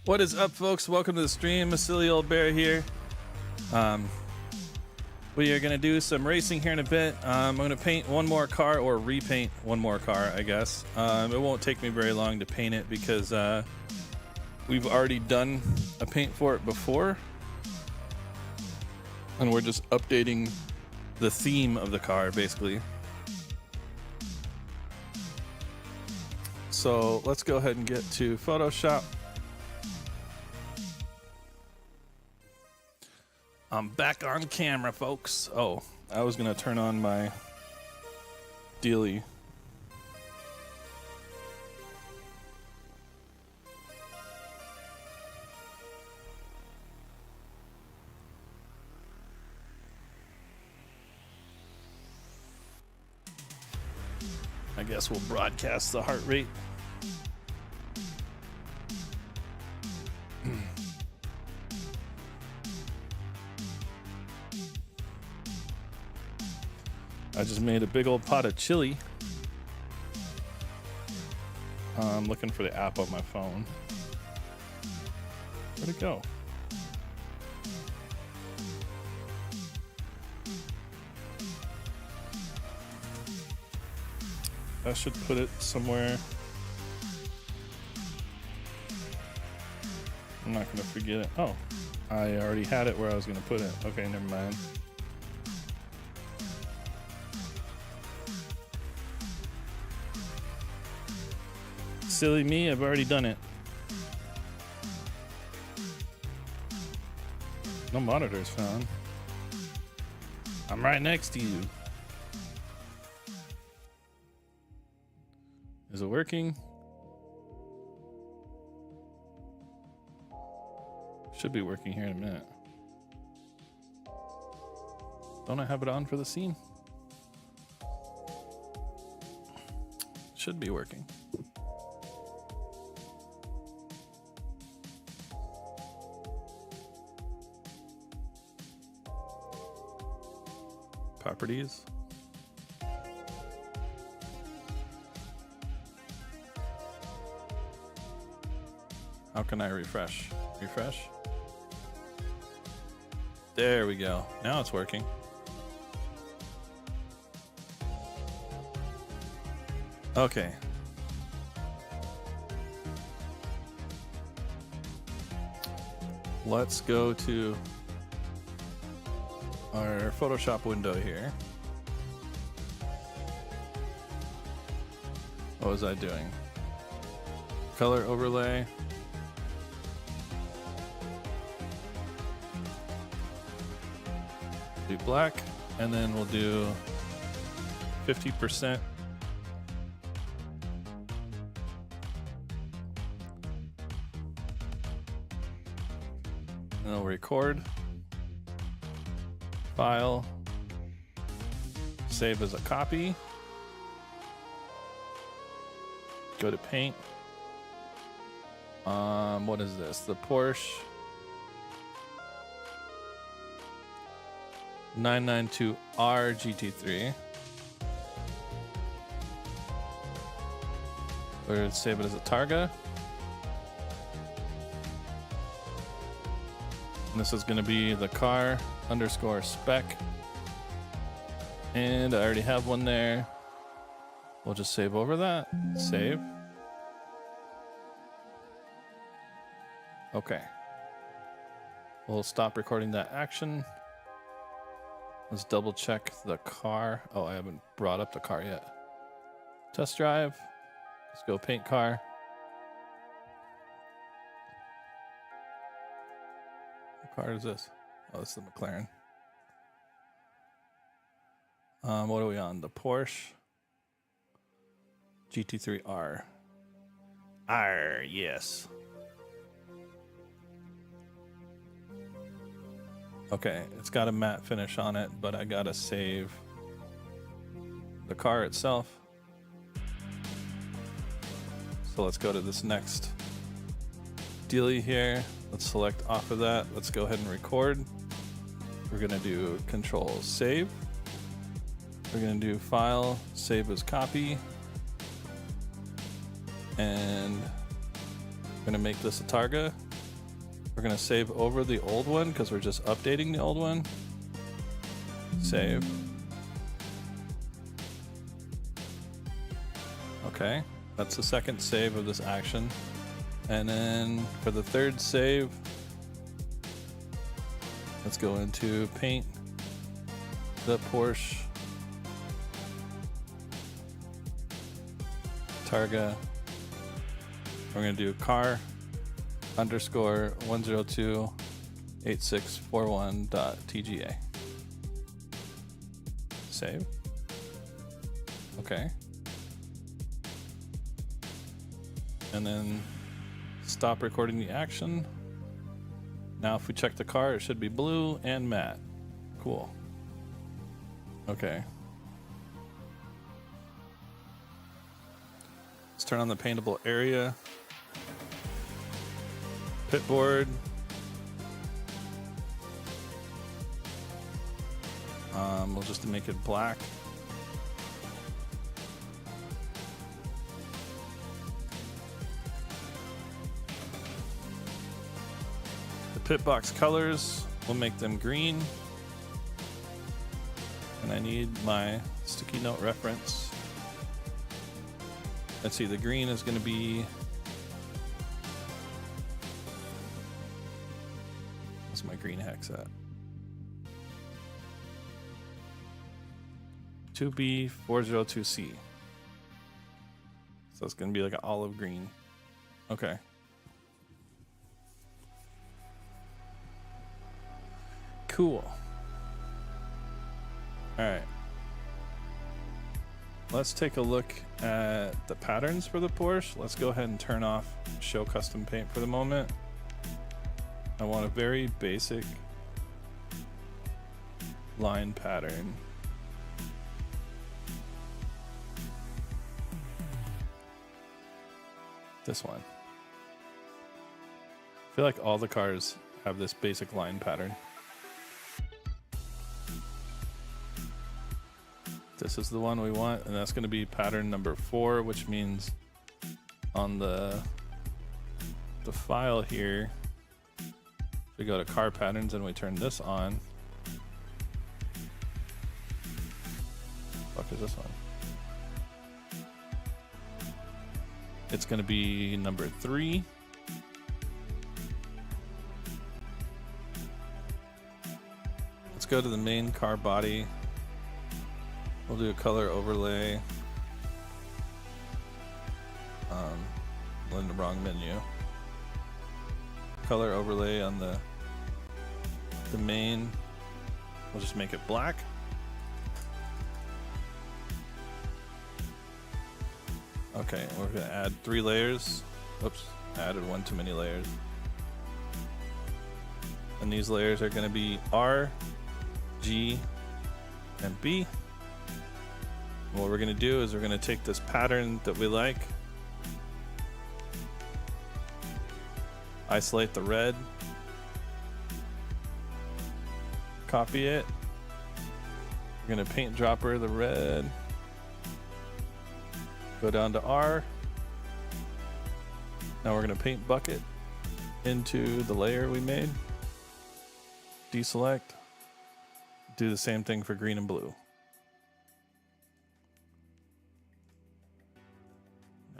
What is up, folks? Welcome to the stream. Silly Old Bear here. We are going to do some racing here in a bit. I'm going to paint one more car, or repaint one more car, I guess. It won't take me very long to paint it because we've already done a paint for it before. And we're just updating the theme of the car, basically. So let's go ahead and get to Photoshop. I'm back on camera, folks. Oh, I was gonna turn on my dealie. I guess we'll broadcast the heart rate. I just made a big old pot of chili. I'm looking for the app on my phone. Where'd it go? I should put it somewhere. I'm not gonna forget it. Oh, I already had it where I was gonna put it. Okay, never mind. Silly me, I've already done it. No monitors found. I'm right next to you. Is it working? Should be working here in a minute. Don't I have it on for the scene? Should be working. Properties. How can I refresh? Refresh. There we go. Now it's working. Okay. Let's go to our Photoshop window here. What was I doing? Color overlay. Do black, and then we'll do 50%. And we'll record. File, save as a copy, go to paint. What is this? The Porsche 992R GT3. We're save it as a Targa. And this is going to be the car underscore spec. And I already have one there. We'll just save over that. Save. Okay. We'll stop recording that action. Let's double check the car. Oh, I haven't brought up the car yet. Test drive. Let's go paint car. What car is this? Oh, this is the McLaren. What are we on? The Porsche GT3R. R, yes. Okay, it's got a matte finish on it, but I gotta save the car itself. So let's go to this next dealie here. Let's select off of that. Let's go ahead and record. We're gonna do Control Save. We're gonna do File, Save as Copy. And I'm gonna make this a Targa. We're gonna save over the old one because we're just updating the old one. Save. Okay, that's the second save of this action. And then for the third save, let's go into paint the Porsche Targa. We're gonna do car underscore 1028641.tga. Save. Okay. And then stop recording the action. Now if we check the car, it should be blue and matte. Cool. Okay. Let's turn on the paintable area. Pit board. We'll just make it black. The pit box colors, we'll make them green. And I need my sticky note reference. Let's see, the green is going to be... What's my green hex at? 2B402C. So it's going to be like an olive green. Okay. Cool. All right. Let's take a look at the patterns for the Porsche. Let's go ahead and turn off Show Custom Paint for the moment. I want a very basic line pattern. This one. I feel like all the cars have this basic line pattern. This is the one we want, and that's going to be pattern number 4, which means on the file here, we go to car patterns and we turn this on. What the fuck is this one? It's going to be number 3. Let's go to the main car body. We'll do a color overlay. In the wrong menu. Color overlay on the main. We'll just make it black. Okay, we're gonna add 3 layers. Oops, I added one too many layers. And these layers are gonna be R, G, and B. And what we're gonna do is we're gonna take this pattern that we like, isolate the red, copy it. We're gonna paint dropper the red, go down to R. Now we're gonna paint bucket into the layer we made, deselect, do the same thing for green and blue.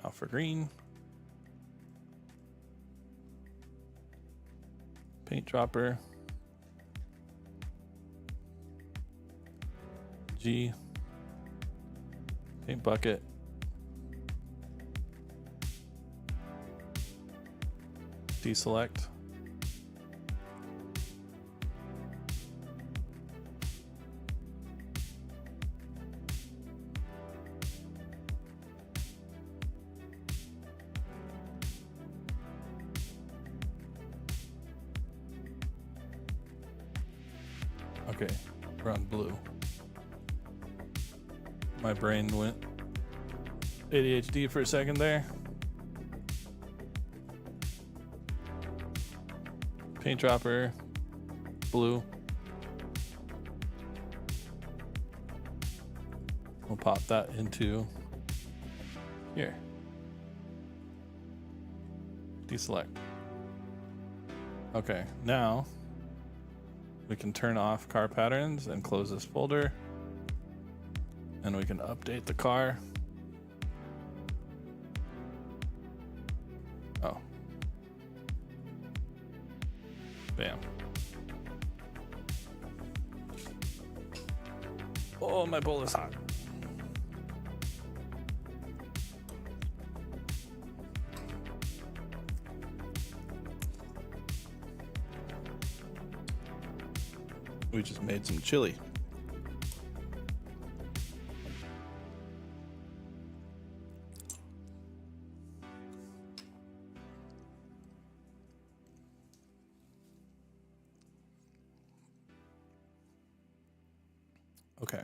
Now for green, paint dropper, G, paint bucket, deselect, okay, we're on blue. My brain went ADHD for a second there. Paint dropper, blue. We'll pop that into here. Deselect. Okay, now we can turn off car patterns and close this folder, and we can update the car. Oh. Bam. Oh, my bowl is hot. We just made some chili. Okay.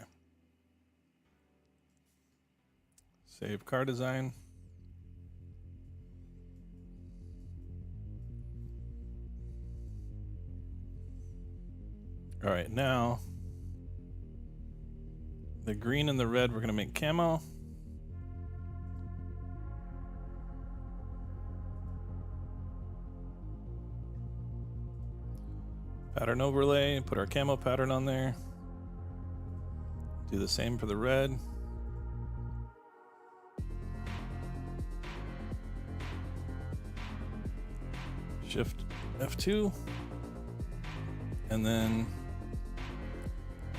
Save car design. All right, now the green and the red we're gonna make camo. Pattern overlay, put our camo pattern on there. Do the same for the red. Shift F2. And then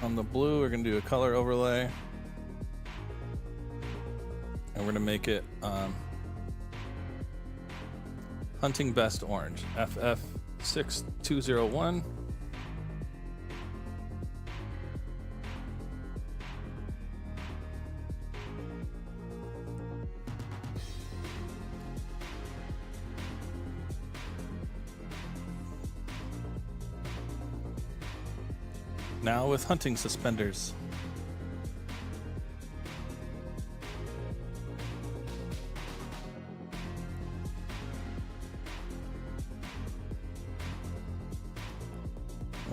on the blue, we're gonna do a color overlay. And we're gonna make it Hunting Best Orange, FF6201. Now with hunting suspenders.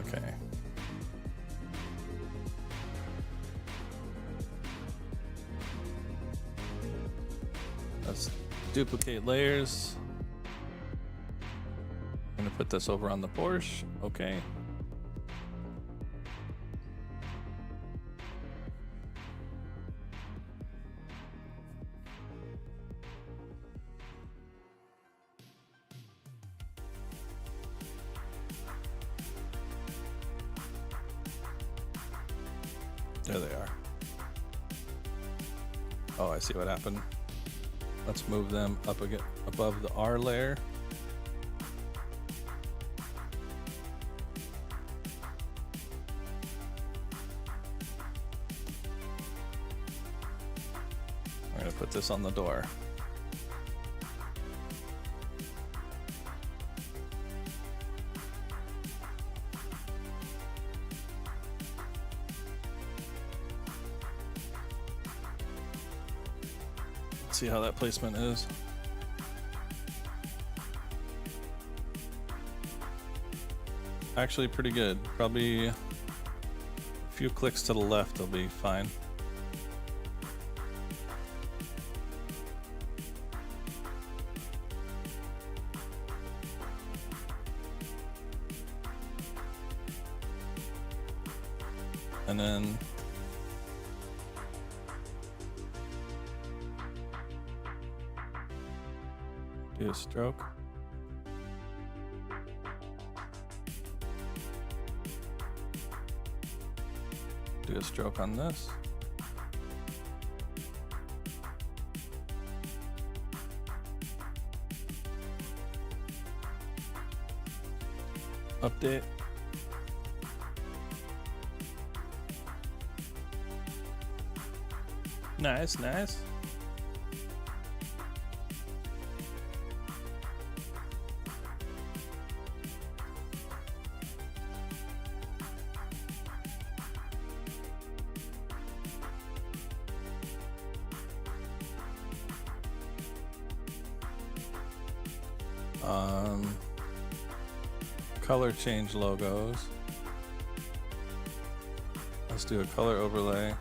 Okay. Let's duplicate layers. I'm gonna put this over on the Porsche. Okay. There they are. Oh, I see what happened. Let's move them up again above the R layer. We're gonna put this on the door. See how that placement is. Actually pretty good. Probably a few clicks to the left will be fine. And then do a stroke. Do a stroke on this. Update. Nice, nice. Color change logos. Let's do a color overlay.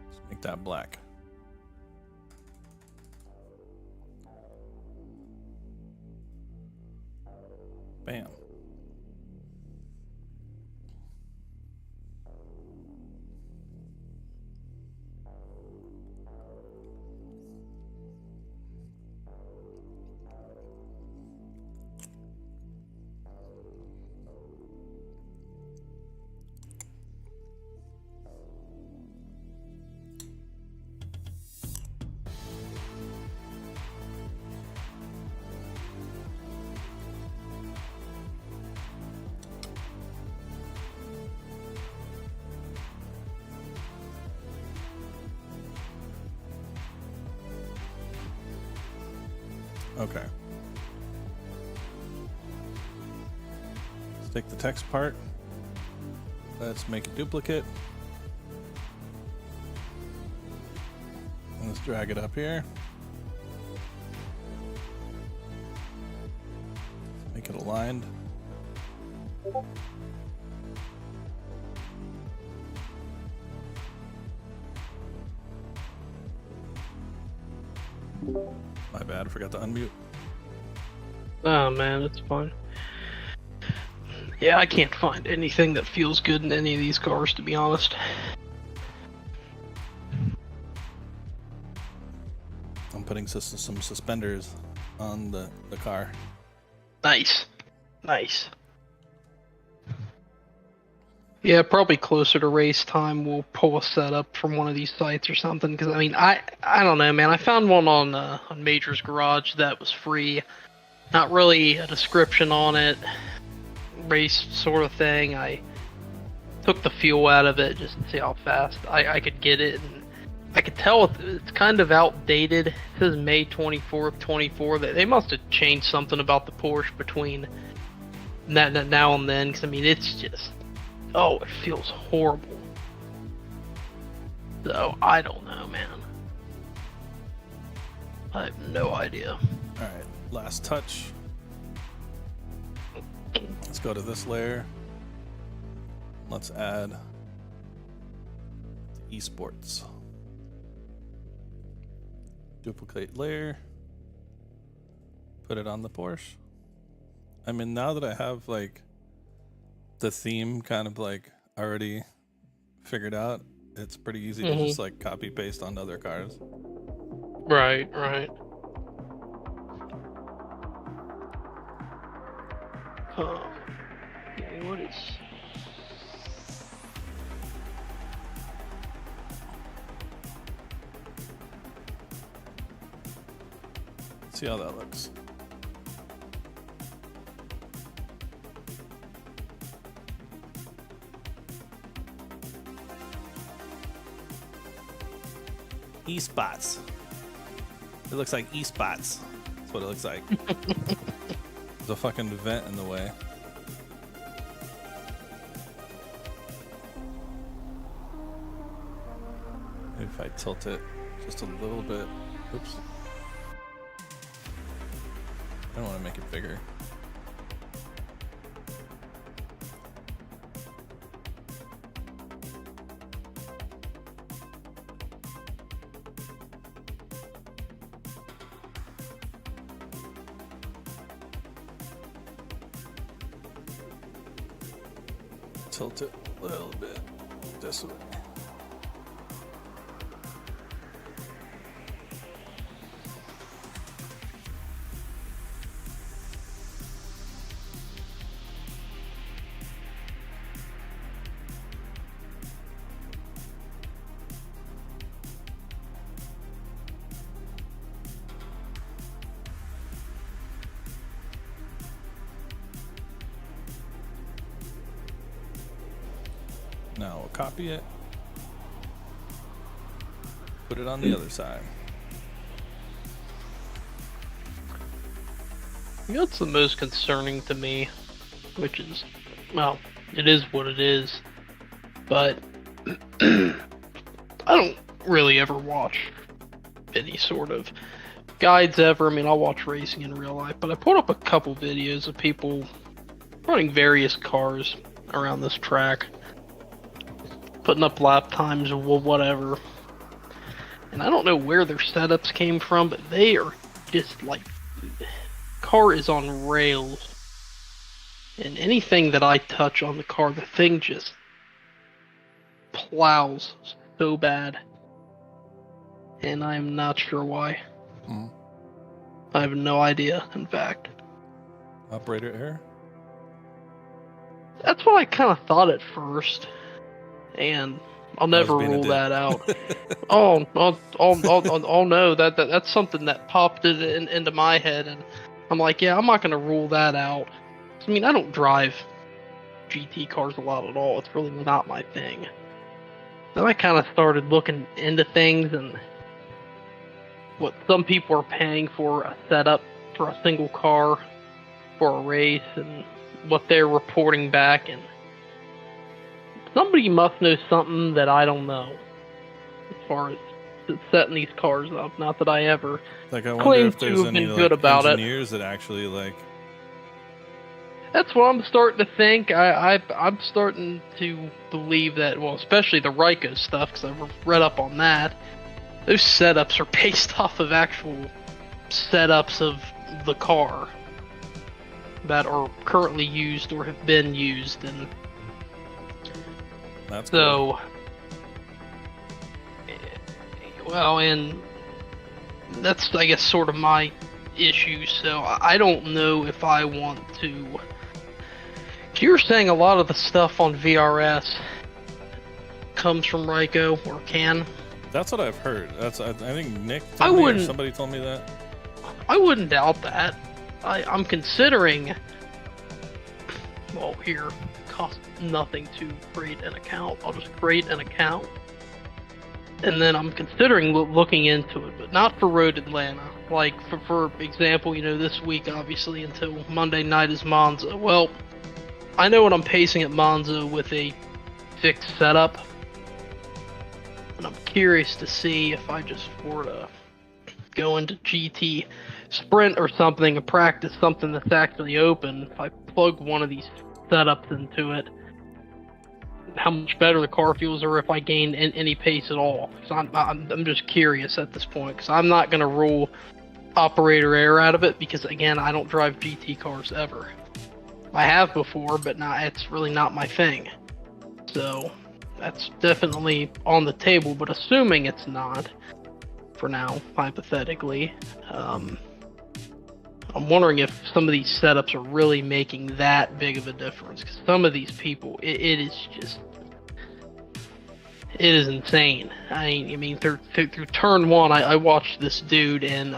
Let's make that black. Bam. Okay. Let's take the text part. Let's make a duplicate. And let's drag it up here. Make it aligned. My bad, I forgot to unmute. Oh man, it's fine. Yeah, I can't find anything that feels good in any of these cars, to be honest. I'm putting some suspenders on the car. Nice. Nice. Yeah, probably closer to race time we'll pull a setup from one of these sites or something. Because I mean, I don't know, man. I found one on Major's Garage that was free. Not really a description on it, race sort of thing. I took the fuel out of it just to see how fast I could get it, and I could tell it's kind of outdated. It says May 24th, 24. They must have changed something about the Porsche between that now and then. Because I mean, it's just. Oh, it feels horrible. So, I don't know, man. I have no idea. Alright, last touch. Let's go to this layer. Let's add esports. Duplicate layer. Put it on the Porsche. I mean, now that I have, like, the theme kind of like already figured out, it's pretty easy to just like copy paste onto other cars. Right. Okay, what is? Let's see how that looks. E-spots. It looks like E-spots. That's what it looks like. There's a fucking vent in the way. Maybe if I tilt it just a little bit. Oops. I don't want to make it bigger. Tilt it a little bit this way. Now we'll copy it, put it on the other side. What's the most concerning to me, which is, well, it is what it is, but I don't really ever watch any sort of guides ever. I mean, I'll watch racing in real life, but I put up a couple videos of people running various cars around this track, putting up lap times or whatever. And I don't know where their setups came from, but they are just like, car is on rails. And anything that I touch on the car, the thing just plows so bad. And I'm not sure why. Hmm. I have no idea, in fact. Operator error? That's what I kind of thought at first. And I'll never being a rule dick. that out. Oh no, that's something that popped into my head, and I'm like, yeah, I'm not gonna rule that out. I mean, I don't drive GT cars a lot at all. It's really not my thing. Then I kind of started looking into things and what some people are paying for a setup for a single car for a race and what they're reporting back, and somebody must know something that I don't know as far as setting these cars up. Not that I ever Like, I wonder claim if there's to have any been good about it. engineers that actually like. That's what I'm starting to think. I'm starting to believe that, well, especially the Ryko stuff, because I've read up on that. Those setups are based off of actual setups of the car that are currently used or have been used, and That's cool. so, well, and that's, I guess, sort of my issue. So I don't know if I want to. You're saying a lot of the stuff on VRS comes from Ryko, or can. That's what I've heard. I think Nick I told me, or wouldn't- somebody told me that. I wouldn't doubt that. I'm considering. Well, here, costs nothing to create an account. I'll just create an account, and then I'm considering looking into it, but not for Road Atlanta. Like, for example, this week, obviously, until Monday night is Monza. Well, I know what I'm pacing at Monza with a fixed setup, and I'm curious to see if I just were to go into GT Sprint or something and practice something that's actually open. If I plug one of these setups into it, how much better the car feels, or if I gain any pace at all. Because I'm just curious at this point, because I'm not going to rule operator error out of it, because again, I don't drive GT cars ever. I have before, but it's really not my thing. So that's definitely on the table, but assuming it's not, for now, hypothetically, I'm wondering if some of these setups are really making that big of a difference. Because some of these people, it is insane. I mean, through turn one, I watched this dude, and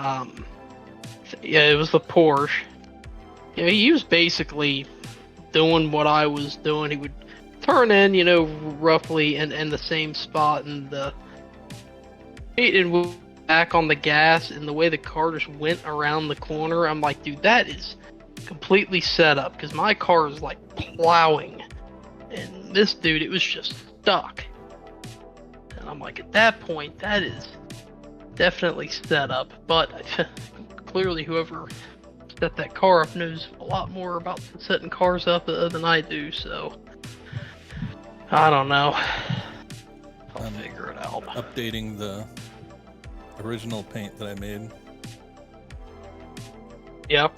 yeah, it was the Porsche. He was basically doing what I was doing. He would turn in, roughly in the same spot, and move back on the gas, and the way the car just went around the corner, I'm like, dude, that is completely set up, because my car is like plowing, and this dude, it was just stuck. And I'm like, at that point, that is definitely set up, but clearly whoever set that car up knows a lot more about setting cars up than I do, so I don't know. I'll figure it out. Updating the original paint that I made. Yep.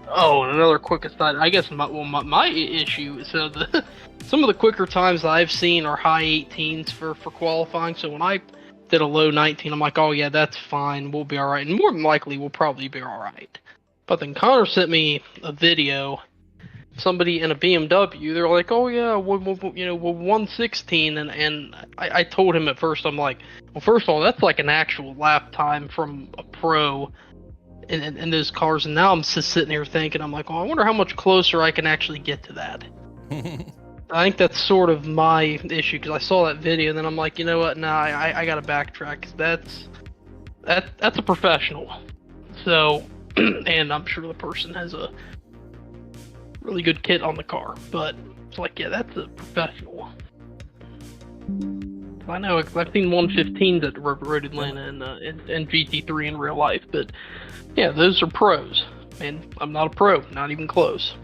Oh, and another quick aside. I guess my issue is some of the quicker times I've seen are high 18s for qualifying. So when I did a low 19, I'm like, oh yeah, that's fine. We'll be all right, and more than likely we'll probably be all right. But then Connor sent me a video. Somebody in a BMW, they're like, oh yeah, we're 116, and I told him at first, I'm like, well, first of all, that's like an actual lap time from a pro in those cars, and now I'm just sitting here thinking, I'm like, well, I wonder how much closer I can actually get to that. I think that's sort of my issue, because I saw that video, and then I'm like, you know what, nah, I gotta backtrack, because that's a professional. So, and I'm sure the person has a really good kit on the car, but it's like, yeah, that's a professional. I know, because I've seen 115s at Road Atlanta and GT3 in real life, but yeah, those are pros, and I'm not a pro, not even close.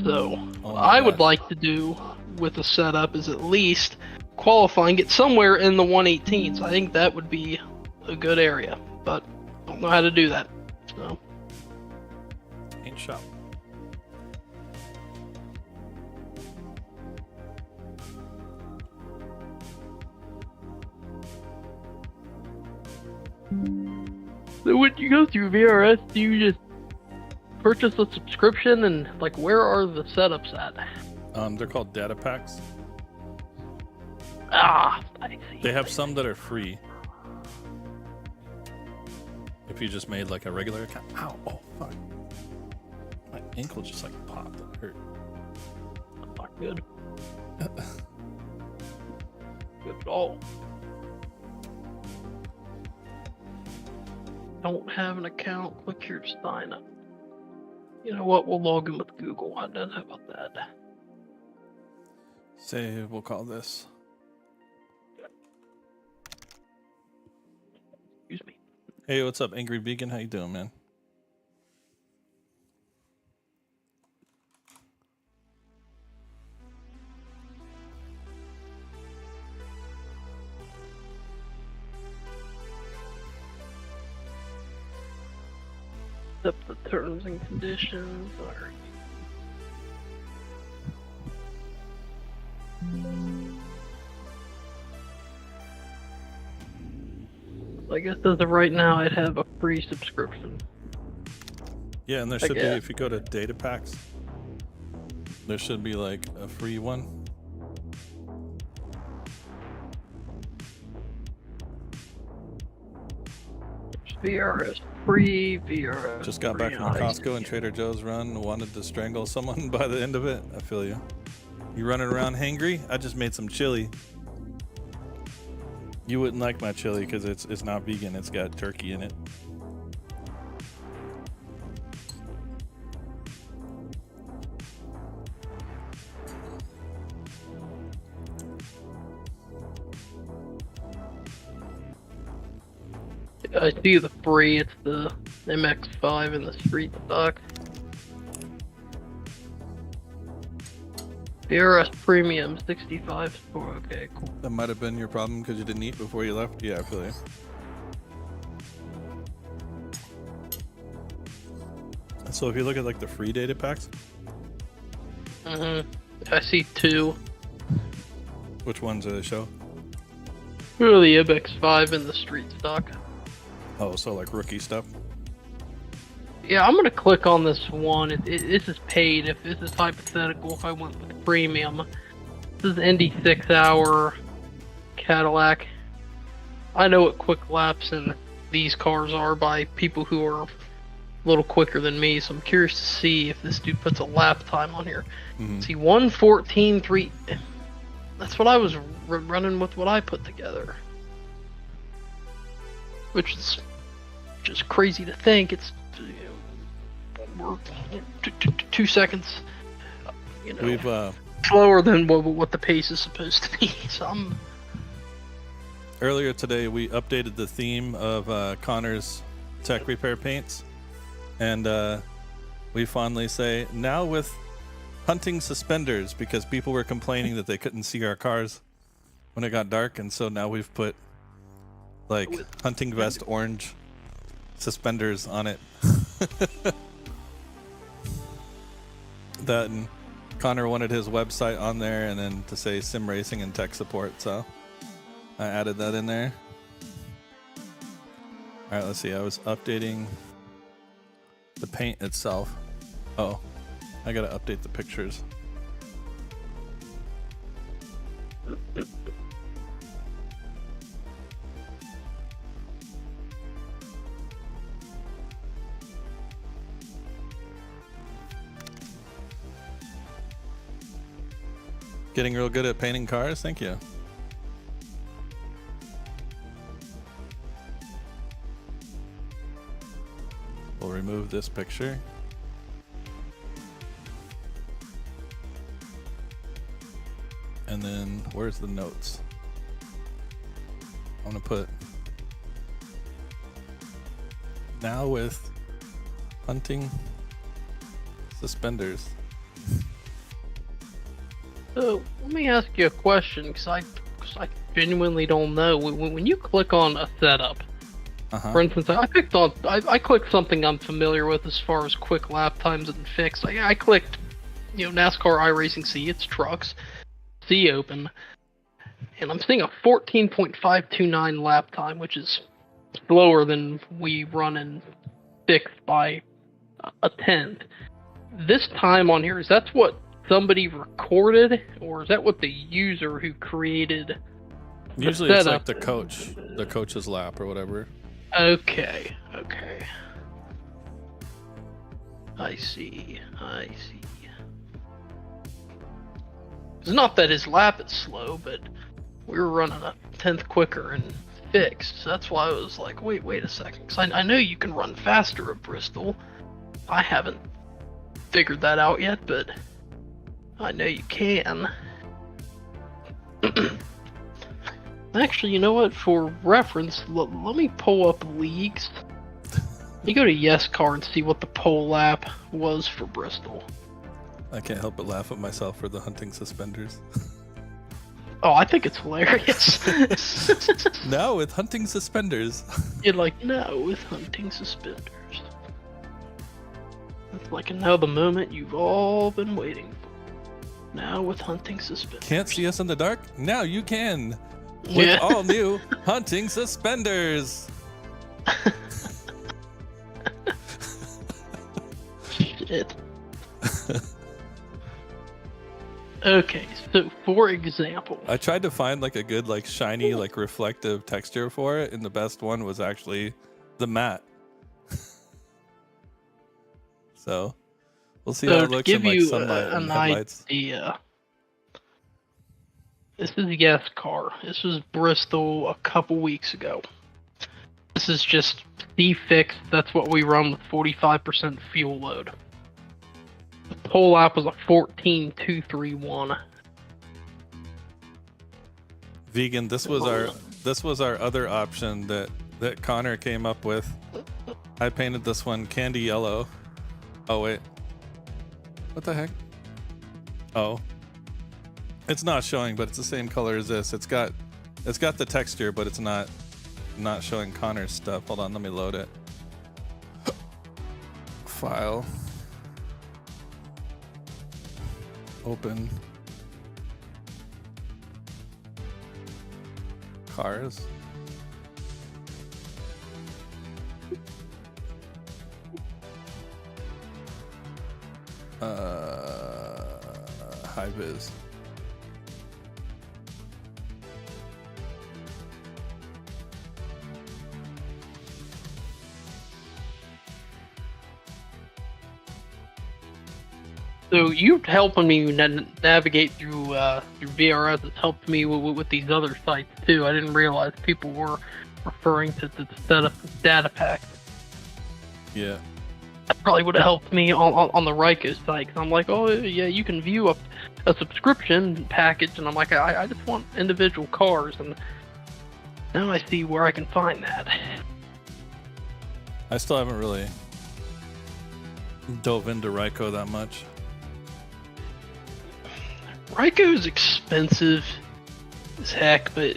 So what I would like to do with a setup is at least qualify and get somewhere in the 118s. I think that would be a good area, but I don't know how to do that. So shop. So when you go through VRS, do you just purchase a subscription and like where are the setups at? They're called data packs. Ah, I see. They have some that are free. If you just made like a regular account. Ow, oh fuck. My ankle just like popped. It hurt. Not good. Good at all. Don't have an account, click here to sign up. You know what, we'll log in with Google. I don't know about that. Save, we'll call this. Excuse me. Hey, what's up, Angry Vegan? How you doing, man? Accept the terms and conditions. Alright. I guess as of right now, I'd have a free subscription. Yeah, and there should be, if you go to data packs, there should be like a free one. VRS free, VRS. Just got back from Costco and Trader Joe's run. Wanted to strangle someone by the end of it. I feel you. You running around hangry? I just made some chili. You wouldn't like my chili because it's not vegan. It's got turkey in it. I see the free. It's the MX-5 in the street stock. VRS Premium 65 Sport. Okay, cool. That might have been your problem because you didn't eat before you left. Yeah, I feel you. So if you look at like the free data packs, I see two. which ones do they show? Here are the MX-5 in the street stock. Oh, so like rookie stuff. Yeah, I'm gonna click on this one. This is paid. If this is hypothetical, if I went with premium, this is Indy 6-hour Cadillac. I know what quick laps in these cars are by people who are a little quicker than me, so I'm curious to see if this dude puts a lap time on here. See, 1:14.3. That's what I was running with. What I put together, which is just crazy to think. It's we're 2 seconds, you know, We've slower than what the pace is supposed to be. So earlier today we updated the theme of Connor's tech repair paints, and we fondly say now with hunting suspenders, because people were complaining that they couldn't see our cars when it got dark, and so now we've put like hunting vest orange suspenders on it. That, and Connor wanted his website on there and then to say sim racing and tech support, so I added that in there. All right, let's see. I was updating the paint itself. Oh, I gotta update the pictures. Getting real good at painting cars, thank you. We'll remove this picture. And then, where's the notes? I'm gonna put now with hunting suspenders. So let me ask you a question, because I genuinely don't know. When you click on a setup, For instance, I clicked something I'm familiar with as far as quick lap times and fix. I clicked, NASCAR iRacing C, it's trucks, C open, and I'm seeing a 14.529 lap time, which is slower than we run in fix by a tenth. This time on here, is that what somebody recorded, or is that what the user who created the Usually it's setup? like the coach's lap or whatever. Okay. I see. It's not that his lap is slow, but we were running a tenth quicker and fixed. So that's why I was like, wait a second. Because I know you can run faster at Bristol. I haven't figured that out yet, but I know you can. Actually, you know what? For reference, let me pull up leagues. You go to YesCar and see what the pole lap was for Bristol. I can't help but laugh at myself for the hunting suspenders. Oh, I think it's hilarious. Now with hunting suspenders. You're like, no, with hunting suspenders. It's like, now the moment you've all been waiting for. Now with hunting suspenders. Can't see us in the dark? Now you can. With Yeah. all new hunting suspenders. Shit. Okay, so for example, I tried to find like a good like shiny like reflective texture for it, and the best one was actually the matte. So we'll see how so it to looks in give like you sunlight and an headlights. idea, this is YesCar. This was Bristol a couple weeks ago. This is just C-Fix. That's what we run with 45% fuel load. The pole lap was a 14.231. Vegan, this was our other option that Connor came up with. I painted this one candy yellow. Oh wait. What the heck? Oh. It's not showing, but it's the same color as this. It's got the texture, but it's not showing Connor's stuff. Hold on, let me load it. File. Open. Cars. High vis. So you've helping me navigate through VRS. It's helped me with these other sites too. I didn't realize people were referring to the setup of data pack. Yeah. That probably would have helped me on the Ryko site. Cause I'm like, oh yeah, you can view a subscription package, and I'm like, I just want individual cars, and now I see where I can find that. I still haven't really dove into Ryko that much. Ryko is expensive as heck, but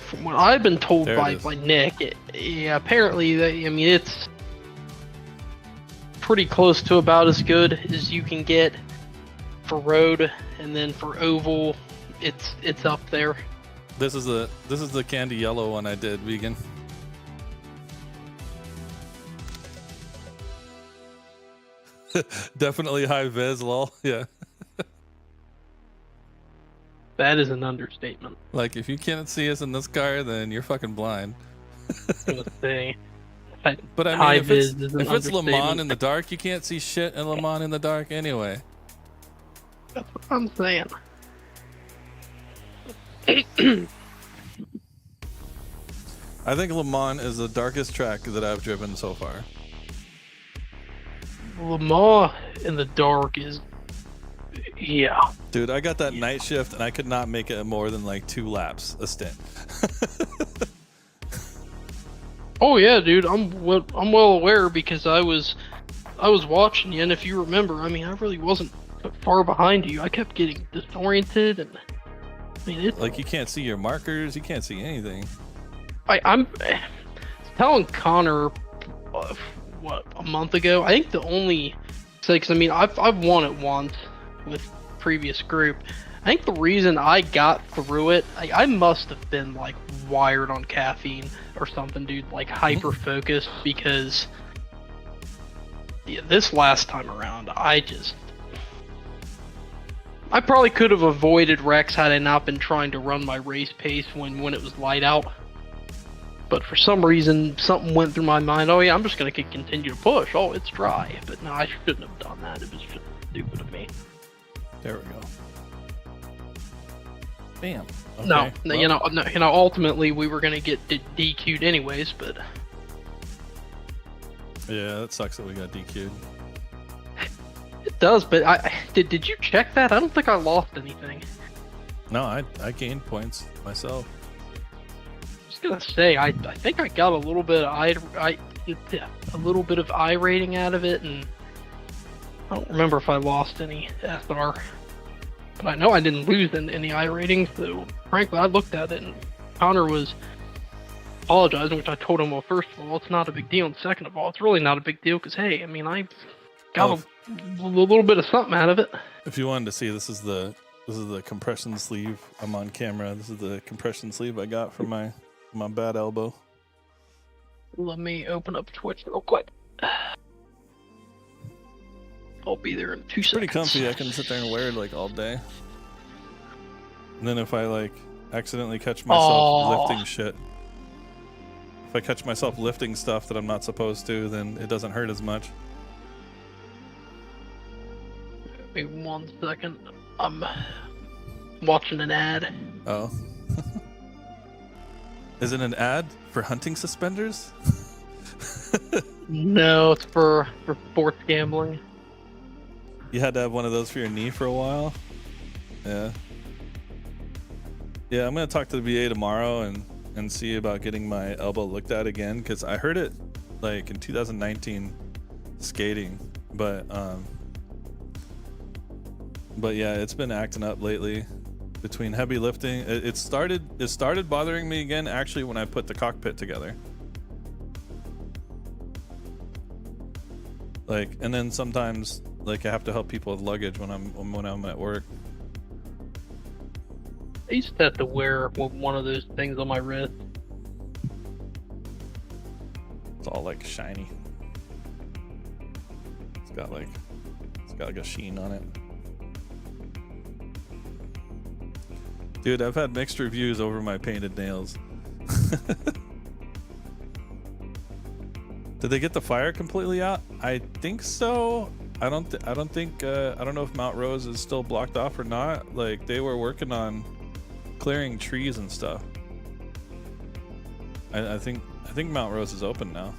from what I've been told by Nick, apparently it's pretty close to about as good as you can get for road, and then for oval, it's up there. This is the candy yellow one I did, Vegan. Definitely high vis, lol. Yeah. That is an understatement. Like, if you can't see us in this car, then you're fucking blind. Let's say. But I mean, if it's Le Mans in the dark, you can't see shit in Le Mans in the dark anyway. That's what I'm saying. I think Le Mans is the darkest track that I've driven so far. Le Mans in the dark is, yeah. Dude, I got that night shift and I could not make it more than like 2 laps a stint. Oh yeah, dude, I'm well aware because I was watching you, and if you remember, I mean, I really wasn't far behind you. I kept getting disoriented, and I mean, it's like you can't see your markers, you can't see anything. I'm telling Connor, what, a month ago. I think the only, because I mean, I've won it once with previous group. I think the reason I got through it, I must have been like wired on caffeine or something, dude. Like hyper focused, because this last time around, I probably could have avoided Rex had I not been trying to run my race pace when it was light out. But for some reason, something went through my mind. Oh yeah, I'm just gonna continue to push. Oh, it's dry. But no, I shouldn't have done that. It was just stupid of me. There we go. Bam. Okay, No, well. ultimately we were gonna get DQ'd anyways. But Yeah, that sucks that we got DQ'd. it does. But I did you check that? I don't think I lost anything. No, I gained points myself. I was gonna say I think I got a little bit of a little bit of iRating out of it, and I don't remember if I lost any SR. But I know I didn't lose any iRatings, so frankly I looked at it and Connor was apologizing, which I told him, well, first of all, it's not a big deal, and second of all, it's really not a big deal because, hey, I mean, I got a little bit of something out of it. If you wanted to see, this is the compression sleeve. I'm on camera. This is the compression sleeve I got from my bad elbow. Let me open up Twitch real quick. I'll be there in 2 seconds. Pretty comfy. I can sit there and wear it like all day. And then if I like accidentally catch myself lifting shit, if I catch myself lifting stuff that I'm not supposed to, then it doesn't hurt as much. Give me 1 second. I'm watching an ad. Oh. Is it an ad for hunting suspenders? No, it's for sports gambling. You had to have one of those for your knee for a while? Yeah. Yeah, I'm going to talk to the VA tomorrow and see about getting my elbow looked at again, because I heard it like in 2019 skating, but yeah, it's been acting up lately between heavy lifting. It started bothering me again actually when I put the cockpit together. Like, and then sometimes like I have to help people with luggage when I'm at work. I used to have to wear one of those things on my wrist. It's all like shiny. It's got like a sheen on it. Dude, I've had mixed reviews over my painted nails. Did they get the fire completely out? I think so. I don't know if Mount Rose is still blocked off or not. Like, they were working on clearing trees and stuff. I think Mount Rose is open now.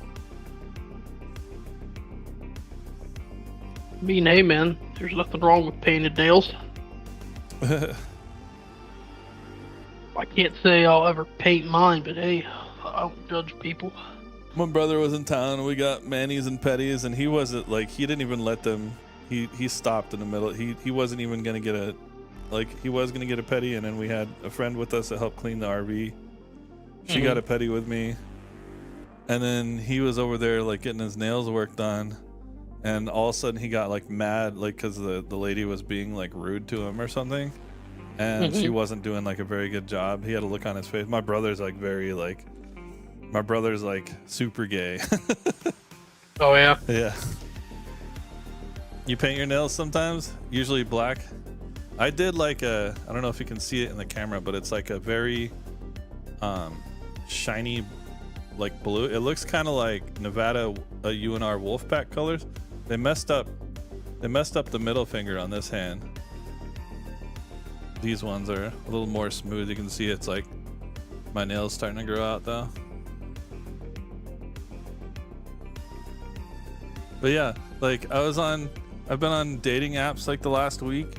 I mean, hey man, there's nothing wrong with painted nails. I can't say I'll ever paint mine, but hey, I don't judge people. My brother was in town and we got manis and petties, and he wasn't like, he didn't even let them. He stopped in the middle. He wasn't even gonna get a, like, he was gonna get a petty, and then we had a friend with us that helped clean the RV. She got a petty with me, and then he was over there like getting his nails worked on, and all of a sudden he got like mad, like because the lady was being like rude to him or something, and she wasn't doing like a very good job. He had a look on his face. My brother's like super gay. Oh yeah. Yeah. You paint your nails sometimes? Usually black. I did like I don't know if you can see it in the camera, but it's like a very shiny like blue. It looks kind of like Nevada UNR Wolfpack colors. They messed up the middle finger on this hand. These ones are a little more smooth. You can see it's like my nails starting to grow out though. But yeah, like I've been on dating apps like the last week,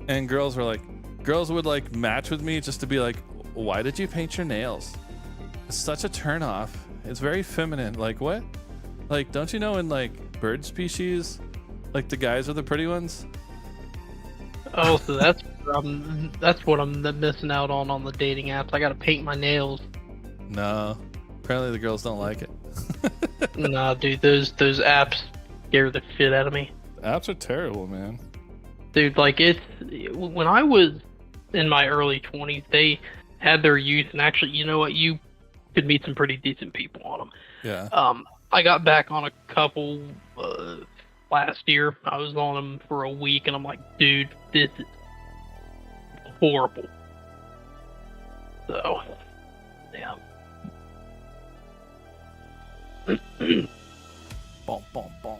and girls would like match with me just to be like, why did you paint your nails? It's such a turn off. It's very feminine. Like, what? Like, don't you know in like bird species, like the guys are the pretty ones? Oh, so that's what I'm missing out on the dating apps. I gotta paint my nails. No, apparently the girls don't like it. Nah, dude, those apps scare the shit out of me. Apps are terrible, man. Dude, like when I was in my early 20s, they had their use, and actually, you know what, you could meet some pretty decent people on them. Yeah. I got back on a couple last year. I was on them for a week, and I'm like, dude, this is horrible. So, yeah. Bom, bom, bom.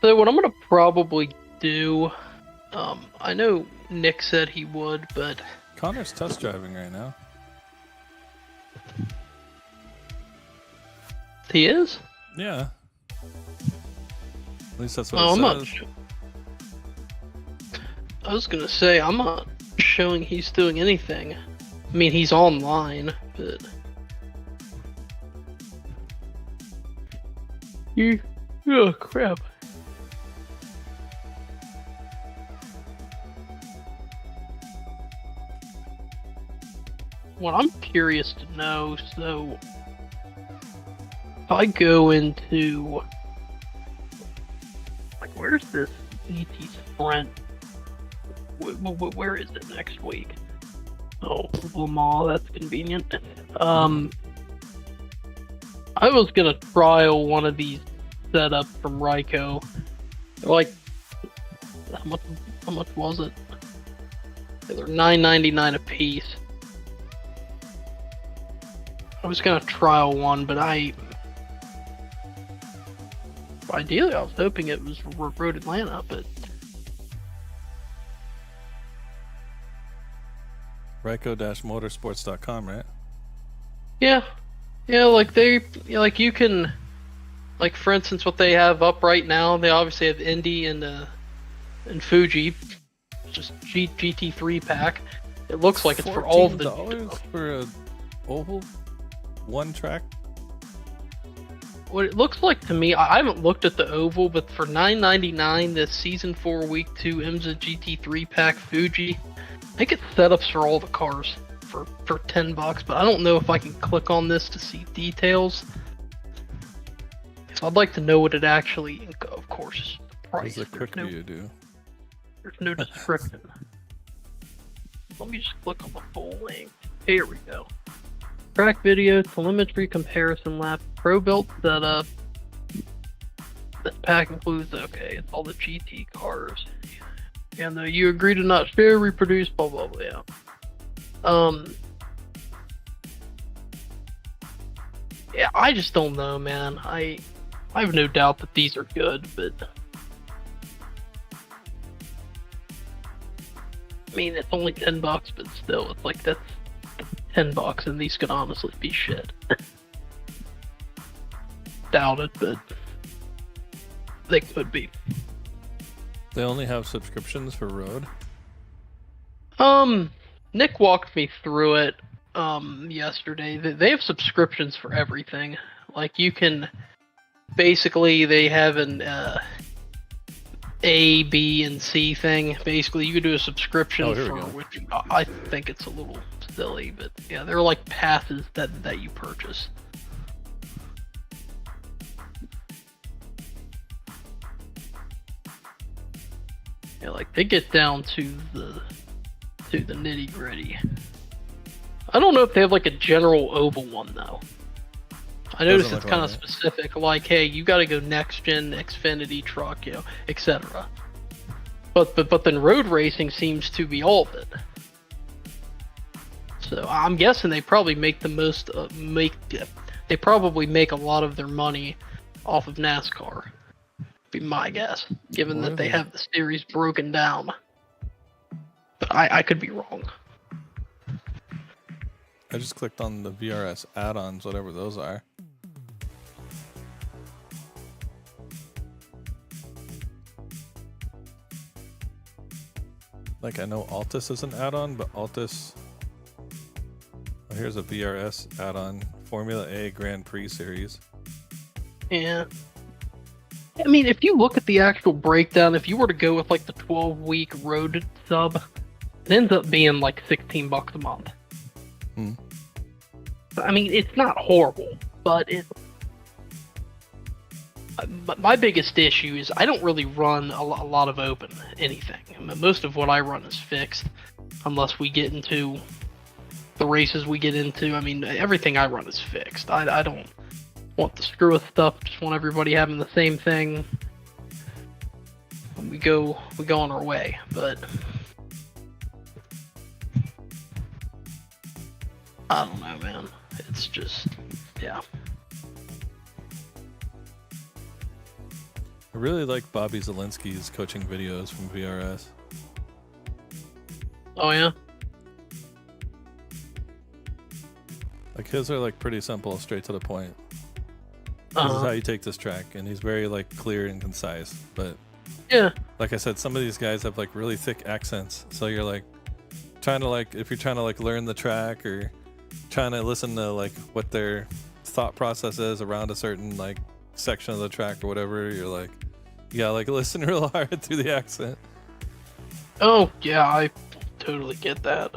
So what I'm gonna probably do, I know Nick said he would, but Connor's test driving right now. he is? Yeah. At least that's what I'm it not. says. I was gonna say I'm not showing he's doing anything. I mean, he's online, but oh crap. What I'm curious to know, so if I go into like, where's this ET Sprint? Where is it next week? Oh, Lamar, that's convenient. I was gonna trial one of these setups from Ryko. They're like, how much was it? They're $9.99 a piece. I was gonna trial one, but ideally I was hoping it was Road Atlanta, but Ryko-motorsports.com, right? yeah, like you can, like, for instance, what they have up right now, they obviously have Indy and Fuji, just GT3 pack. It looks like it's for all of the $14 for a oval one track. What it looks like to me, I haven't looked at the oval, but for $9.99, this Season 4 Week 2 IMSA GT3 pack Fuji, I get setups for all the cars for $10, but I don't know if I can click on this to see details. So I'd like to know what it actually, of course, the price. What does the quick view do? There's no description. Let me just click on the full link. Here we go. Track video, telemetry comparison lap, pro built setup. This pack includes, okay, it's all the GT cars. Yeah, no, you agree to not share, reproduce, blah blah blah. Yeah. Yeah, I just don't know, man. I have no doubt that these are good, but I mean, it's only $10, but still, it's like that's $10, and these could honestly be shit. Doubt it, but they could be. They only have subscriptions for road. Nick walked me through it yesterday. They have subscriptions for everything. Like, you can basically, they have an A, B, and C thing. Basically, you could do a subscription for which I think it's a little silly, but yeah, they're like passes that you purchase. Yeah, like they get down to the nitty gritty. I don't know if they have like a general oval one though. I noticed it's kind of specific, like, hey, you got to go next gen, Xfinity truck, you know, etc. But then road racing seems to be all of it. So I'm guessing they probably make the most they probably make a lot of their money off of NASCAR. Be my guess, given that they have the series broken down. But I could be wrong. I just clicked on the VRS add-ons, whatever those are. Like, I know Altus is an add-on, but Altus... Oh, here's a VRS add-on. Formula A Grand Prix Series. Yeah. I mean, if you look at the actual breakdown, if you were to go with like the 12-week road sub, it ends up being like $16 a month. I mean, it's not horrible. but but my biggest issue is I don't really run a lot of open anything. Most of what I run is fixed, unless we get into the races we get into. I mean, everything I run is fixed. I don't want to screw with stuff. Just want everybody having the same thing. We go on our way, but I don't know, man. It's just, yeah. I really like Bobby Zielinski's coaching videos from VRS. Oh yeah. Like his are like pretty simple, straight to the point. This is how you take this track, and he's very like clear and concise. But Yeah. like I said, some of these guys have like really thick accents, so you're like trying to like, if you're trying to like learn the track or trying to listen to like what their thought process is around a certain like section of the track or whatever, you're like, you gotta like listen real hard through the accent. Oh yeah, I totally get that.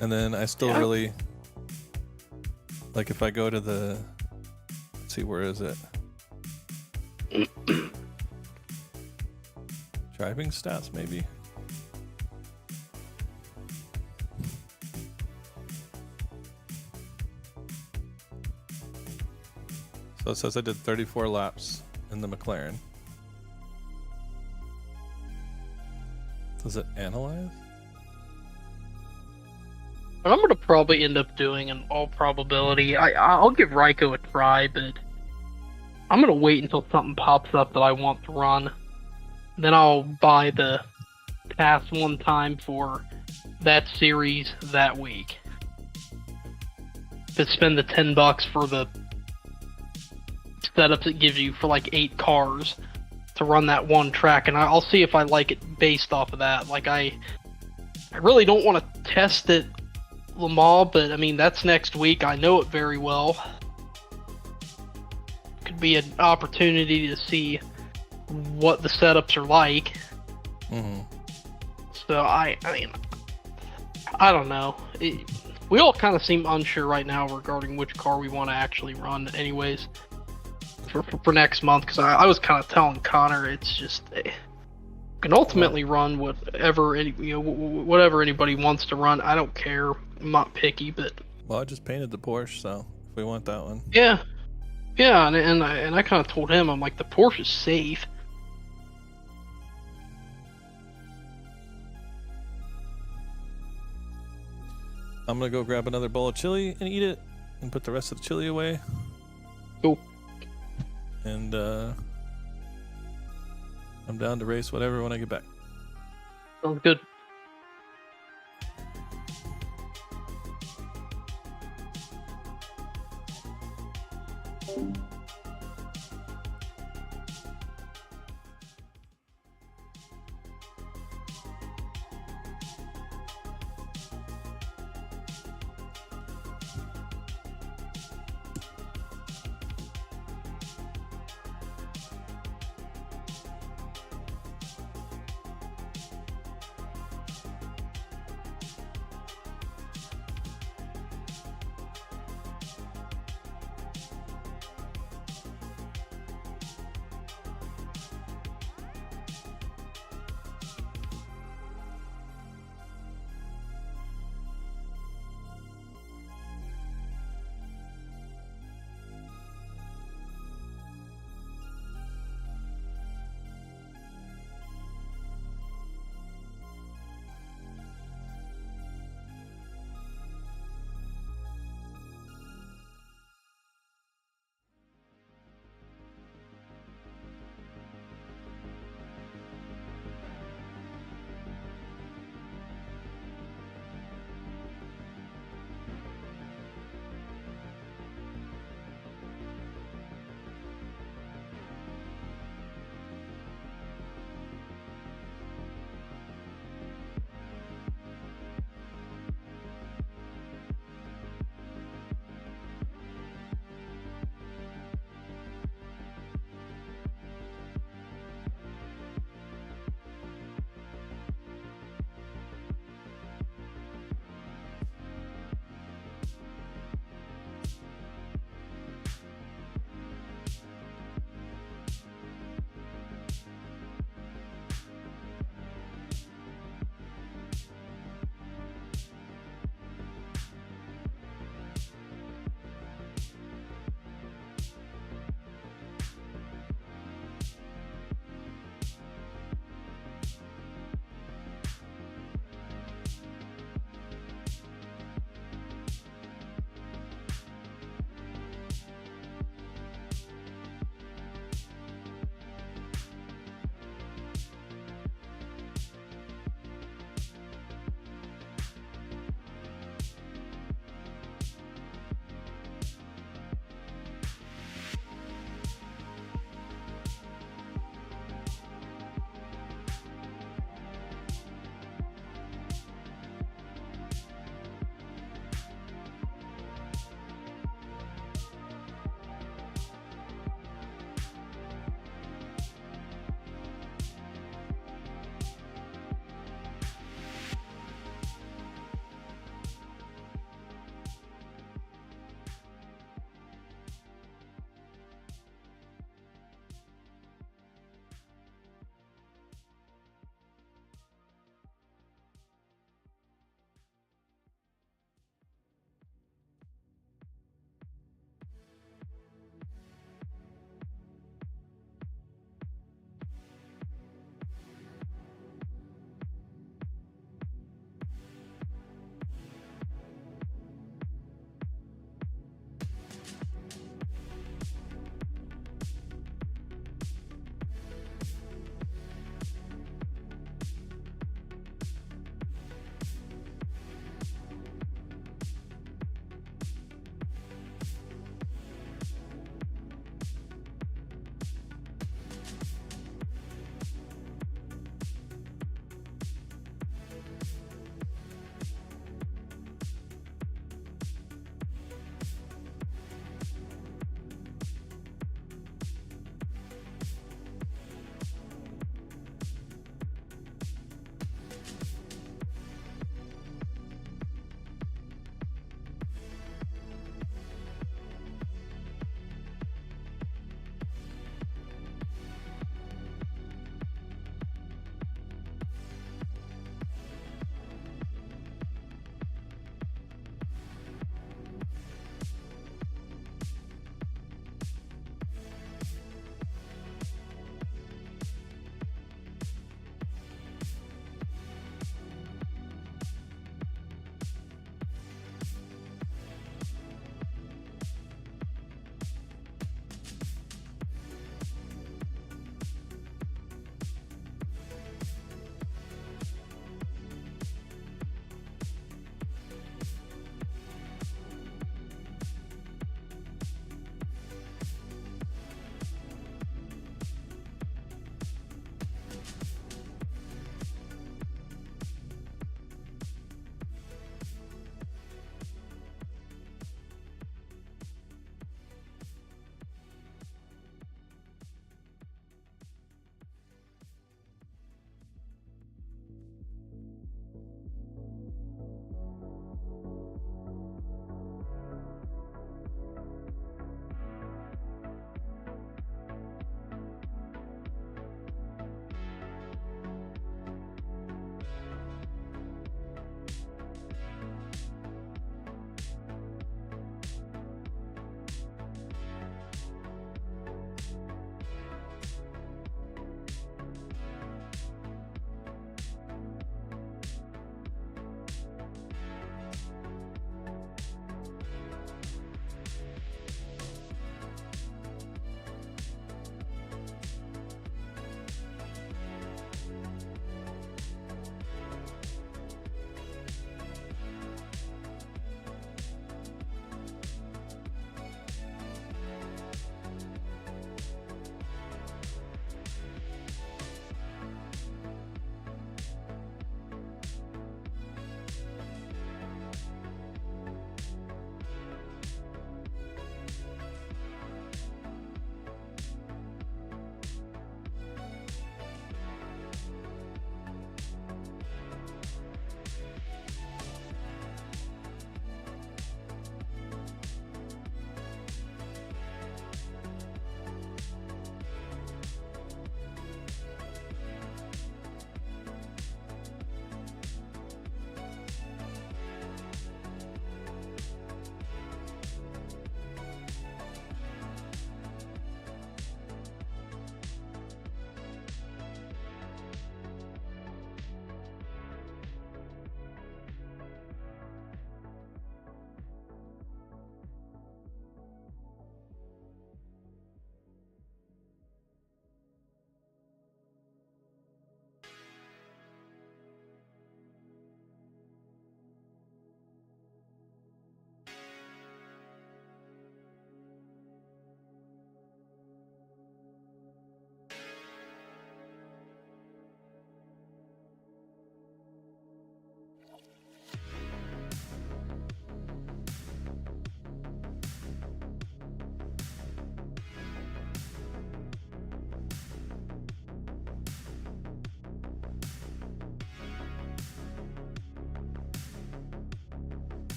And then I still really like, if I go to the, let's see, where is it? Driving stats, maybe. So it says I did 34 laps in the McLaren. Does it analyze? What I'm gonna probably end up doing, in all probability, I'll give Ryko a try, but I'm gonna wait until something pops up that I want to run. Then I'll buy the pass one time for that series that week. To spend the $10 for the setups it gives you for like 8 cars to run that one track, and I'll see if I like it based off of that. Like I really don't want to test it Le Mans, but I mean that's next week. I know it very well. Could be an opportunity to see what the setups are like. Mm-hmm. So I mean, I don't know. We all kind of seem unsure right now regarding which car we want to actually run, anyways, for next month. Because I was kind of telling Connor, it's just can ultimately run whatever whatever anybody wants to run. I don't care. I'm not picky, but Well, I just painted the Porsche, so if we want that one. yeah, and I kind of told him, I'm like, the Porsche is safe. I'm gonna go grab another bowl of chili and eat it, and put the rest of the chili away. Cool. And I'm down to race whatever when I get back. Sounds good.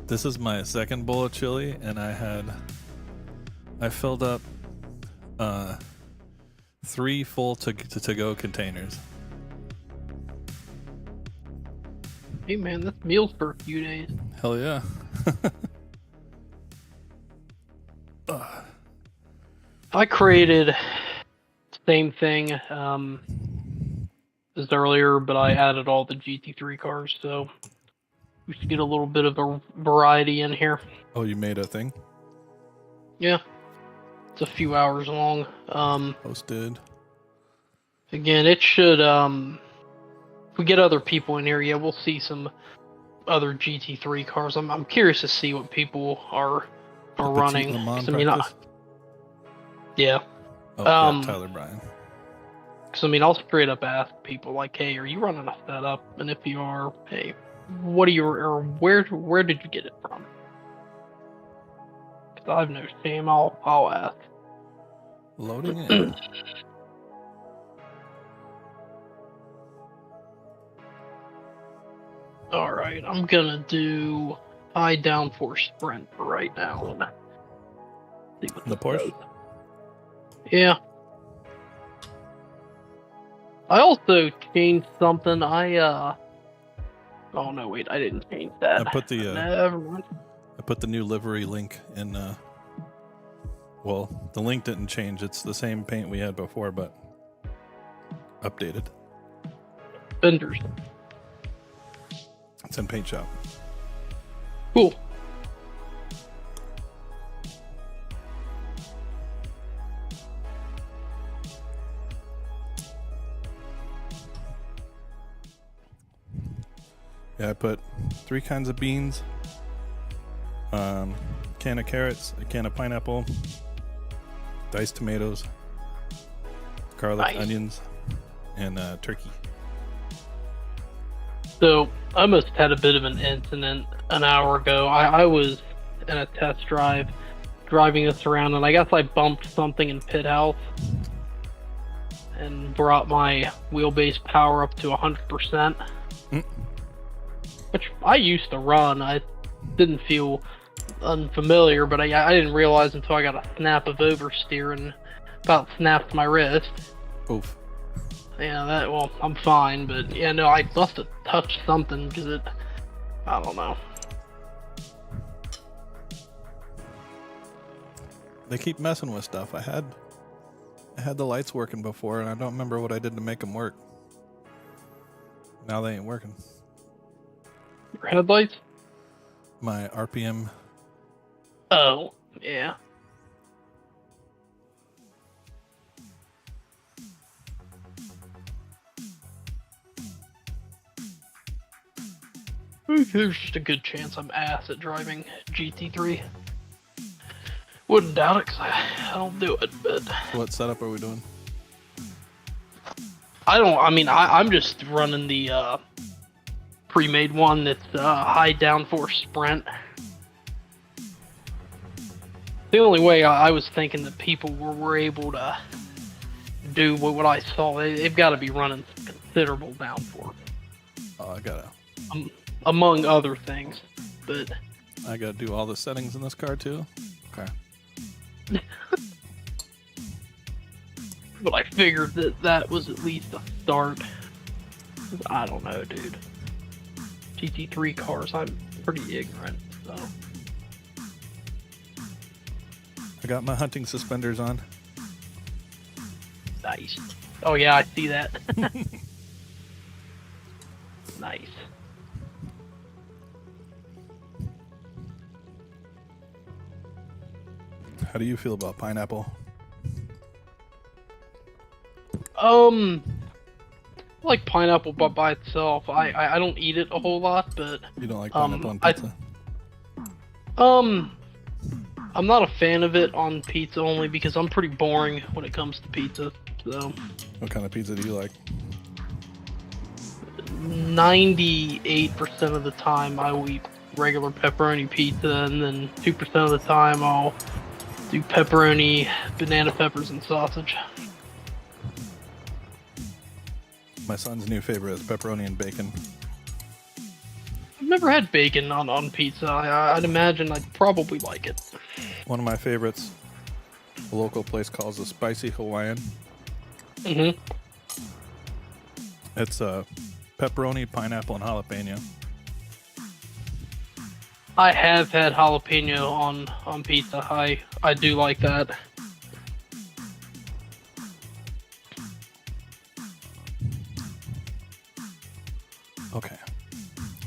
This is my second bowl of chili, and I filled up 3 full to-go containers. Hey man, that's meals for a few days. Hell yeah. I created same thing as earlier, but I added all the GT3 cars, so we should get a little bit of a variety in here. Oh, you made a thing? Yeah. It's a few hours long. Posted. Again, it should, if we get other people in here, yeah, we'll see some other GT3 cars. I'm curious to see what people are running. Yeah. Oh, yeah, Tyler Bryan. Because, I mean, I'll straight up ask people, like, hey, are you running a setup? And if you are, hey, what are you, or where did you get it from? Because I have no shame, I'll ask. Loading in. Alright, I'm gonna do high downforce sprint for right now. See what The Porsche? does. Yeah. I also changed something. Oh no, wait, I didn't change that. I put the Never mind. I put the new livery link in. Well, the link didn't change. It's the same paint we had before, but updated. Fenders. It's in Paint Shop. Cool. Yeah, I put 3 kinds of beans, can of carrots, a can of pineapple, diced tomatoes, garlic, Nice. onions, and turkey. So, I almost had a bit of an incident an hour ago. I was in a test drive, driving this around, and I guess I bumped something in pit house and brought my wheelbase power up to 100%. Which I used to run. I didn't feel unfamiliar, but I didn't realize until I got a snap of oversteer and about snapped my wrist. Oof. Yeah, well, I'm fine, but yeah, no, I must have touched something because I don't know. They keep messing with stuff. I had the lights working before, and I don't remember what I did to make them work. Now they ain't working. Your headlights? My RPM. Oh, yeah. There's just a good chance I'm ass at driving GT3. Wouldn't doubt it, because I don't do it, but... What setup are we doing? I'm just running the pre-made one that's high downforce sprint. The only way I was thinking that people were able to do what I saw, they've got to be running considerable downforce. Oh, I gotta among other things, but I gotta do all the settings in this car too. Okay. but I figured that was at least a start. I don't know, dude. GT3 cars, I'm pretty ignorant, so. I got my hunting suspenders on. Nice. Oh yeah, I see that. Nice. How do you feel about pineapple? I like pineapple by itself. I don't eat it a whole lot, but You don't like pineapple on pizza? I'm not a fan of it on pizza only because I'm pretty boring when it comes to pizza. So What kind of pizza do you like? 98% of the time I will eat regular pepperoni pizza, and then 2% of the time I'll Do pepperoni, banana peppers, and sausage. My son's new favorite is pepperoni and bacon. I've never had bacon on pizza. I'd imagine I'd probably like it. One of my favorites, a local place calls a spicy Hawaiian. Mm-hmm. It's pepperoni, pineapple, and jalapeno. I have had jalapeno on pizza. I do like that. Okay.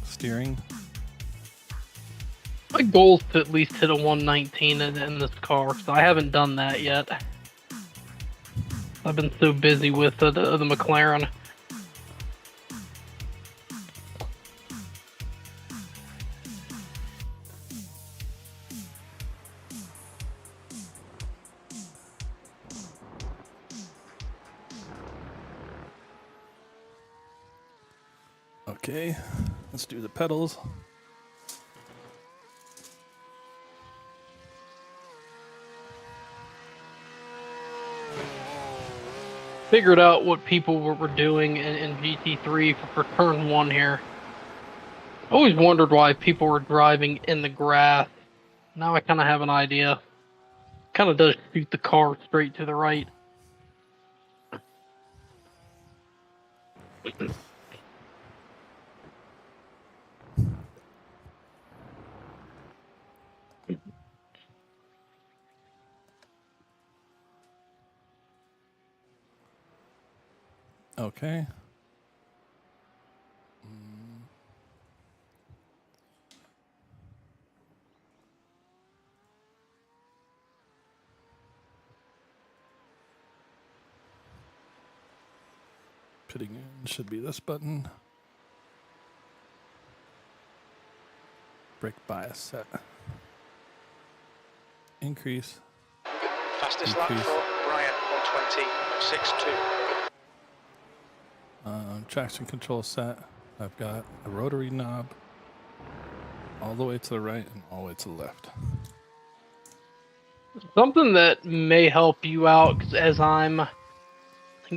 Steering. My goal is to at least hit a 119 in this car, so I haven't done that yet. I've been so busy with the McLaren. Okay, let's do the pedals. Figured out what people were doing in GT3 for turn 1 here. I always wondered why people were driving in the grass. Now I kind of have an idea. Kind of does shoot the car straight to the right. Okay. Pitting in should be this button. Brake bias set. Increase. Fastest lap Decrease. for Brian, 120.62. Traction control set. I've got a rotary knob all the way to the right and all the way to the left. Something that may help you out, 'cause as I'm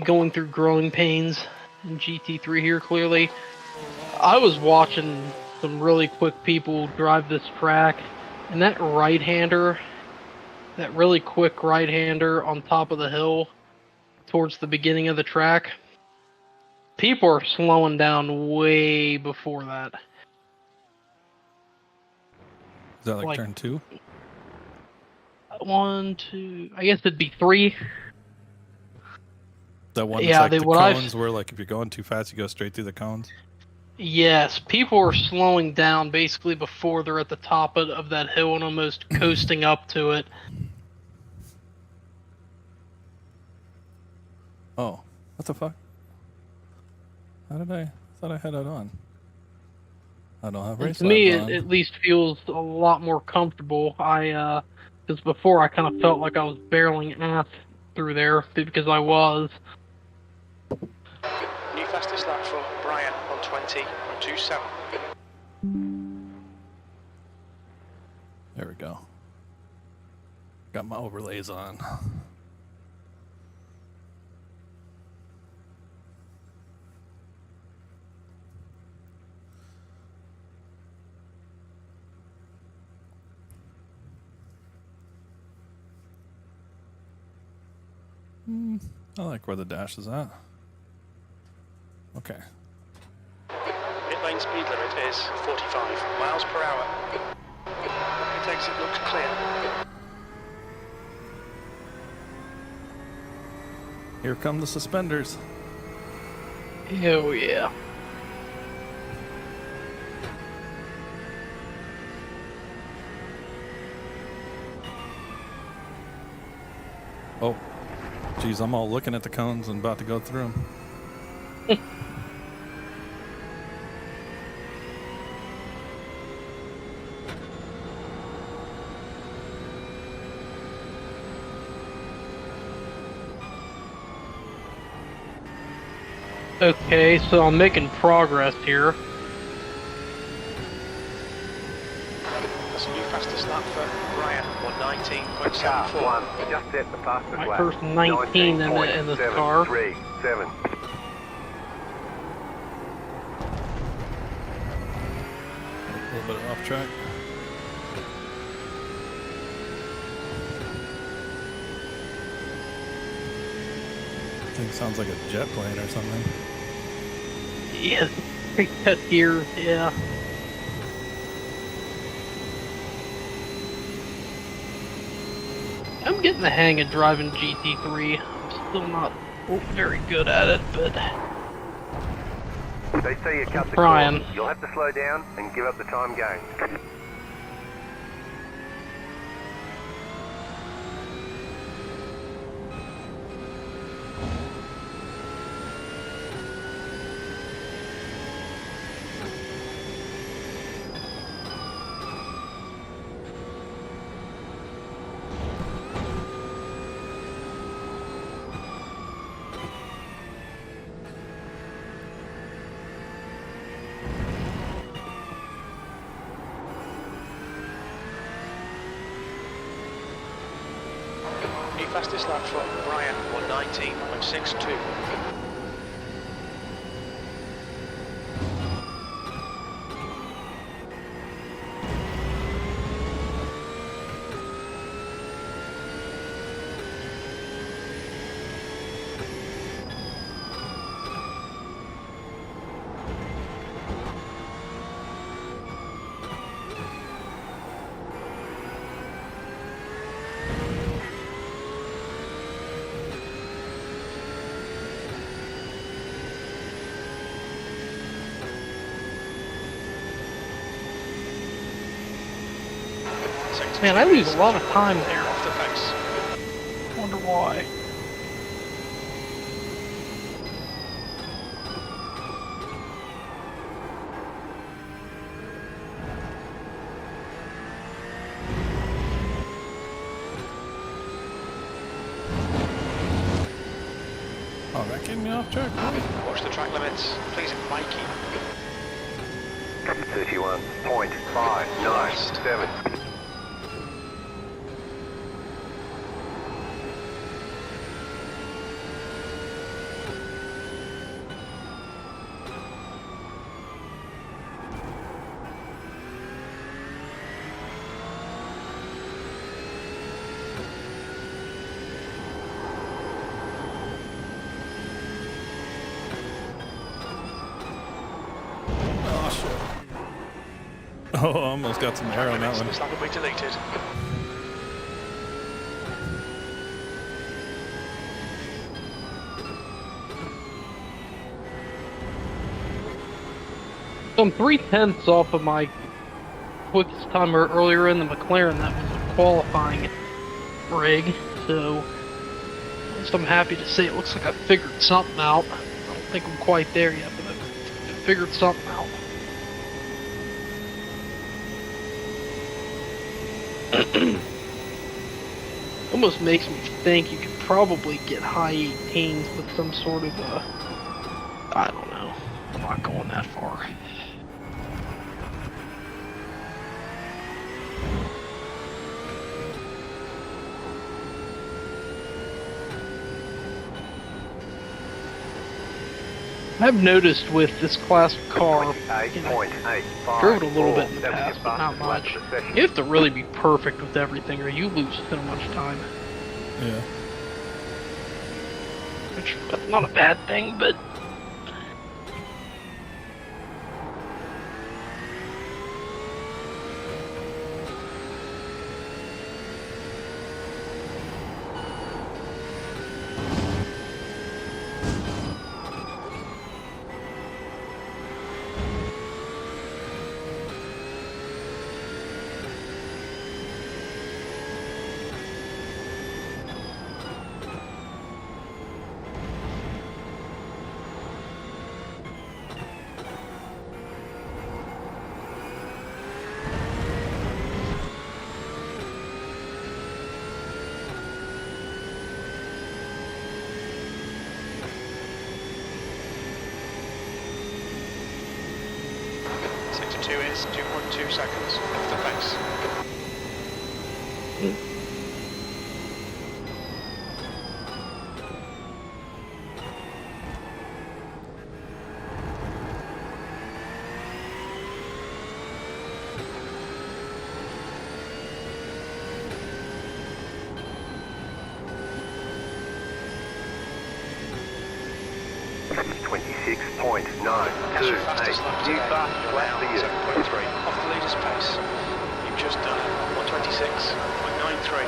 going through growing pains in GT3 here, clearly, I was watching some really quick people drive this track, and that right-hander, that really quick right-hander on top of the hill towards the beginning of the track, people are slowing down way before that. Is that like Like- turn 2? 1, 2, I guess it'd be 3. That one that's Yeah, like they- the what I've- cones where like if you're going too fast you go straight through the cones? Yes, people are slowing down basically before they're at the top of that hill and almost coasting up to it. Oh, what the fuck? How did I thought I had it on? I don't have And race to me, labs it on. at least feels a lot more comfortable. Because before I kind of felt like I was barreling ass through there because I was. New fastest lap for Brian, 120.27. There we go. Got my overlays on. I like where the dash is at. Okay. Pit lane speed limit is 45 miles per hour. Pit exit looks clear. Here come the suspenders. Hell yeah. Oh, geez, I'm all looking at the cones and about to go through them. Okay, so I'm making progress here. That's a new fastest lap for Brian. Brian, Car 119.74. 1, just set the fastest My lap. first 19 in this car. 19.737. A little bit off track. Thing sounds like a jet plane or something. Yeah, cut here, yeah. I'm getting the hang of driving GT3. I'm still not very good at it, but They say you cut the Brian. course. You'll have to slow down and give up the time gained. New fastest lap from Brian, 119.62. Man, I lose a lot of time there. Off the pace. Wonder why. Oh, that getting me off track. Really? Watch the track limits. Please, Mikey. 31.597. Oh, shit. Oh, almost got some air on that one. This lap will be deleted. So I'm 3/10 off of my quickest timer earlier in the McLaren. That was a qualifying rig, so at least I'm happy to say it looks like I figured something out. I don't think I'm quite there yet, but I figured something out. Almost makes me think you could probably get high 18s with some sort of I don't know. I'm not going that far. I've noticed with this classic car, you know, drove it a little bit in the past, but not much. You have to really be perfect with everything or you lose so much time. Yeah. Which is not a bad thing, but Sector 2 is 2.2 seconds off the pace. That's your fastest lap today. New fast lap for you. 7.3 off the leader's pace. You've just done 126.93.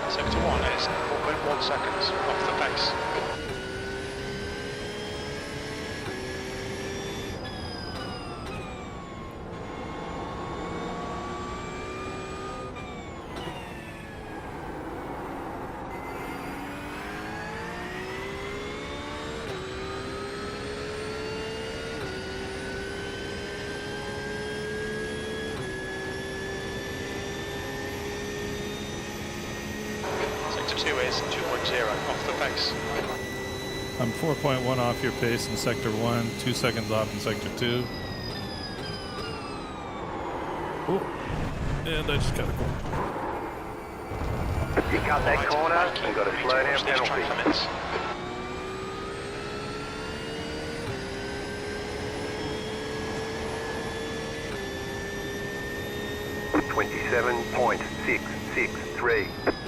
Sector 1 is 4.1 seconds off the pace. Sector 2 is 2.0 off the pace. I'm 4.1 off your pace in sector 1, 2 seconds off in sector 2. Ooh. And I just got a corner. You cut that corner and got a slow down penalty. 27.663.